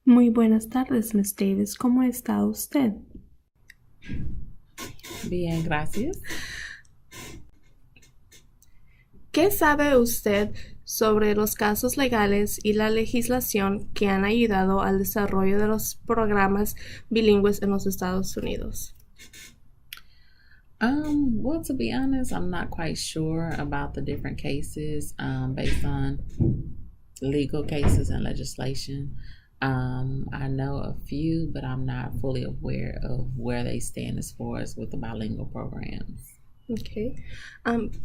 Muy buenas tardes, Miss Davis. ¿Cómo está usted? Bien, gracias. ¿Qué sabe usted sobre los casos legales y la legislación que han ayudado al desarrollo de los programas bilingües en los Estados Unidos? Well, to be honest, I'm not quite sure about the different cases based on legal cases and legislation. I know a few, but I'm not fully aware of where they stand as far as with the bilingual programs. Okay.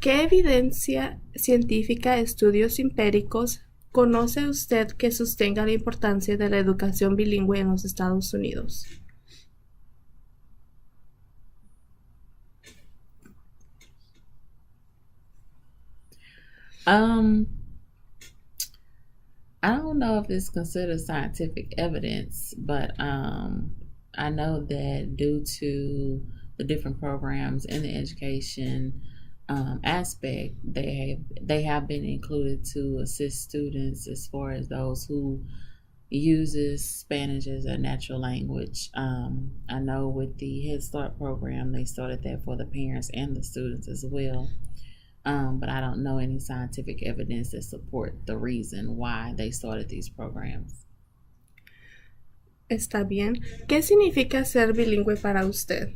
¿Qué evidencia científica, estudios empíricos conoce usted que sostenga la importancia de la educación bilingüe en los Estados Unidos? Um, I don't know if it's considered scientific evidence, but I know that due to the different programs in the education aspect, they have been included to assist students as far as those who uses Spanish as a natural language. I know with the Head Start program, they started that for the parents and the students as well. But I don't know any scientific evidence that support the reason why they started these programs. Está bien. ¿Qué significa ser bilingüe para usted?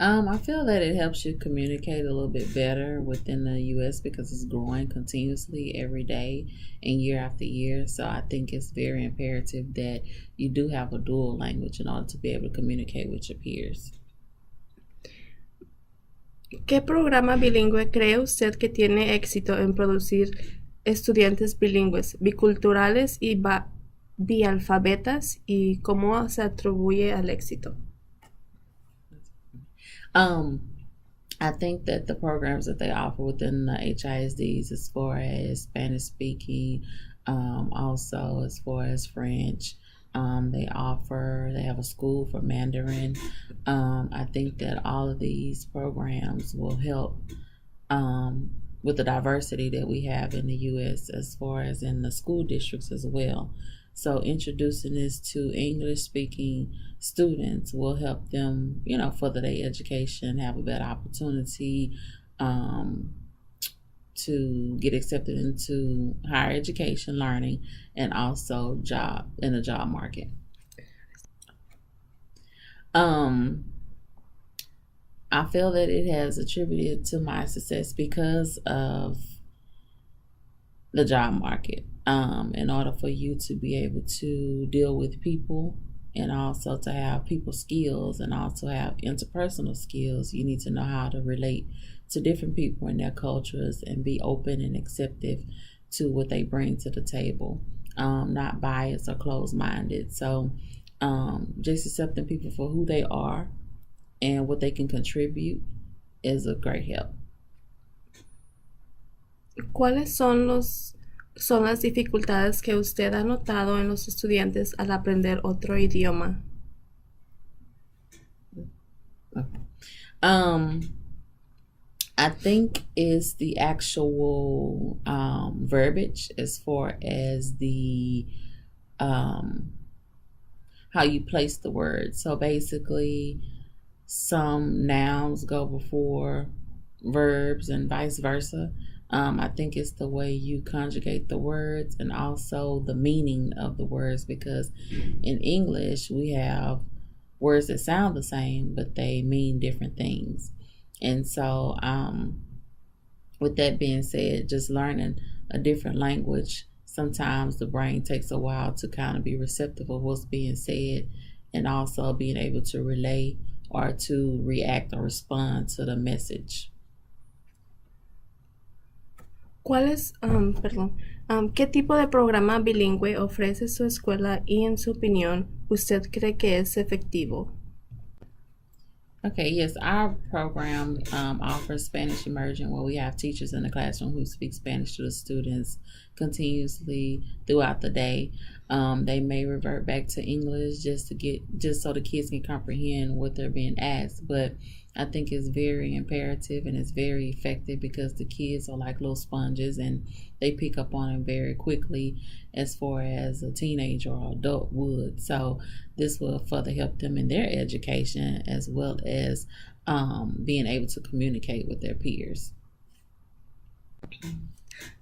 I feel that it helps you communicate a little bit better within the U.S. because it's growing continuously every day and year after year. So I think it's very imperative that you do have a dual language in order to be able to communicate with your peers. ¿Qué programa bilingüe cree usted que tiene éxito en producir estudiantes bilingües, biculturales y bialfabetas y cómo se atribuye al éxito? Um, I think that the programs that they offer within the HISDs, as far as Spanish speaking, also as far as French, they have a school for Mandarin. I think that all of these programs will help with the diversity that we have in the U.S. as far as in the school districts as well. So introducing this to English speaking students will help them, further their education, have a better opportunity um, to get accepted into higher education learning and also job in the job market. Um, I feel that it has attributed to my success because of the job market. In order for you to be able to deal with people and also to have people skills and also have interpersonal skills, you need to know how to relate to different people and their cultures and be open and acceptive to what they bring to the table, not biased or closed minded. So, just accepting people for who they are and what they can contribute is a great help. ¿Cuáles son las dificultades que usted ha notado en los estudiantes al aprender otro idioma? Um, I think it's the actual verbiage as far as the how you place the word. So basically, some nouns go before verbs and vice versa. I think it's the way you conjugate the words and also the meaning of the words because in English we have words that sound the same but they mean different things. And so, with that being said, just learning a different language, sometimes the brain takes a while to kind of be receptive of what's being said and also being able to relay or to react or respond to the message. ¿Qué tipo de programa bilingüe ofrece su escuela y en su opinión usted cree que es efectivo? Okay, yes, our program offers Spanish immersion where we have teachers in the classroom who speak Spanish to the students continuously throughout the day. They may revert back to English just so the kids can comprehend what they're being asked. But I think it's very imperative and it's very effective because the kids are like little sponges and they pick up on it very quickly as far as a teenager or adult would. So this will further help them in their education as well as being able to communicate with their peers.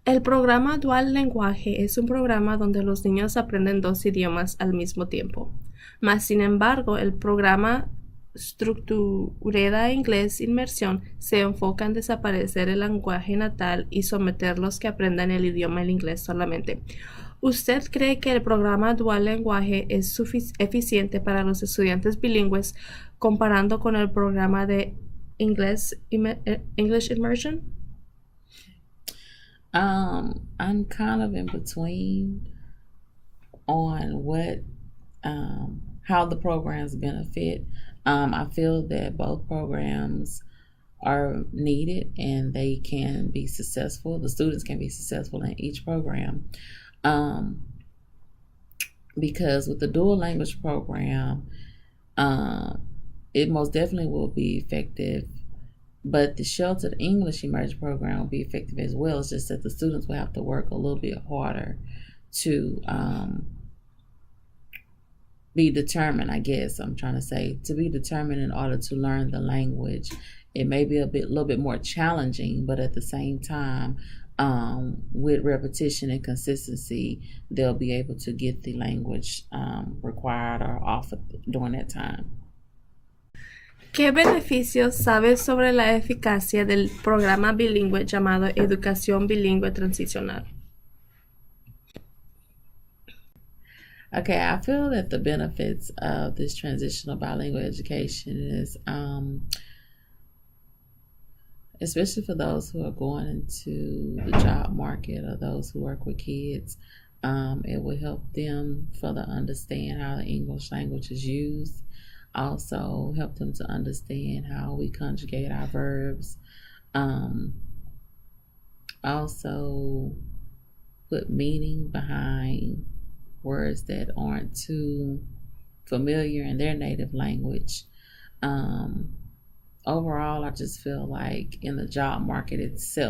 El programa Dual Lenguaje es un programa donde los niños aprenden dos idiomas al mismo tiempo. Mas, sin embargo, el programa Estructurada Inglés Inmersión se enfoca en desaparecer el lenguaje natal y someterlos que aprendan el idioma el inglés solamente. ¿Usted cree que el programa Dual Lenguaje es eficiente para los estudiantes bilingües comparando con el programa de English Immersion? I'm kind of in between on what how the programs benefit. I feel that both programs are needed and they can be successful. The students can be successful in each program. Because with the dual language program, it most definitely will be effective, but the sheltered English immersion program will be effective as well. It's just that the students will have to work a little bit harder to be determined, I guess I'm trying to say, to be determined in order to learn the language. It may be little bit more challenging, but at the same time, with repetition and consistency, they'll be able to get the language required or offered during that time. ¿Qué beneficios sabes sobre la eficacia del programa bilingüe llamado Educación Bilingüe Transicional? Okay, I feel that the benefits of this transitional bilingual education is, especially for those who are going into the job market or those who work with kids, it will help them further understand how the English language is used. Also help them to understand how we conjugate our verbs. Also put meaning behind words that aren't too familiar in their native language. Overall, I just feel like in the job market itself,